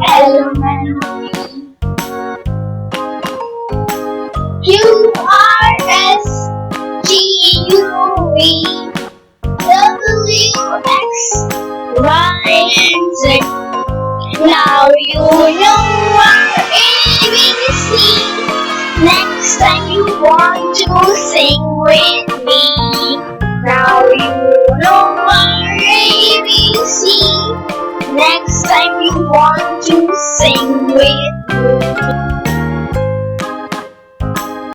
Elementary. QRSGUV WX Y and Z. Now you know our ABC. Next time you want to sing with me. Now you know our ABC. Next time you want to sing with